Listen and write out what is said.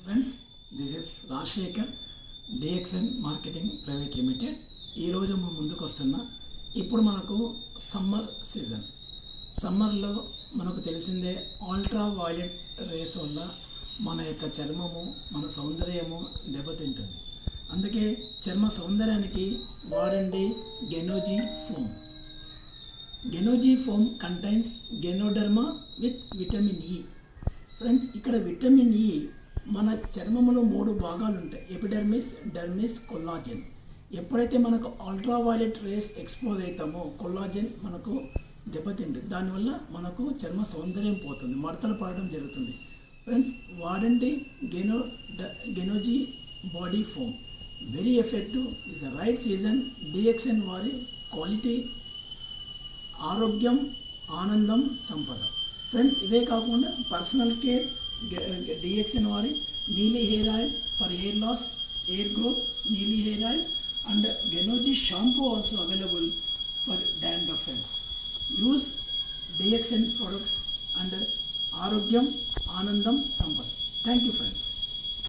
Friends, this is Rajasekhar, DXN marketing private limited. ఈరోజు ముందుకు వస్తున్నా. ఇప్పుడు మనకు సమ్మర్ సీజన్. సమ్మర్లో మనకు తెలిసిందే అల్ట్రా వైలెట్ రేస్ వల్ల మన యొక్క చర్మము, మన సౌందర్యము దెబ్బతింటుంది. అందుకే చర్మ సౌందర్యానికి వాడండి Ganozhi foam. Ganozhi foam contains ganoderma with vitamin E. Friends, ఇక్కడ విటమిన్ ఇ మన చర్మములో 3 భాగాలు ఉంటాయి: ఎపిడర్మిస్, డెర్మిస్, కొల్లాజెన్. ఎప్పుడైతే మనకు అల్ట్రా వైలెట్ రేస్ ఎక్స్పోజ్ అవుతామో కొల్లాజెన్ మనకు దెబ్బతింటుంది. దానివల్ల మనకు చర్మ సౌందర్యం పోతుంది, మడతలు పడడం జరుగుతుంది. ఫ్రెండ్స్, వాడండి Ganozhi body foam. Very effective. Is the right season. DXN వారి క్వాలిటీ, ఆరోగ్యం, ఆనందం, సంపద. ఫ్రెండ్స్, ఇవే కాకుండా పర్సనల్ కేర్, డిఎక్స్ఎన్ వారి Neeli hair oil for hair loss, hair growth, Neeli hair oil and Genoji shampoo also available for dandruff. Friends, use DXN products under Arogyam Anandam Sampad. Thank you, friends.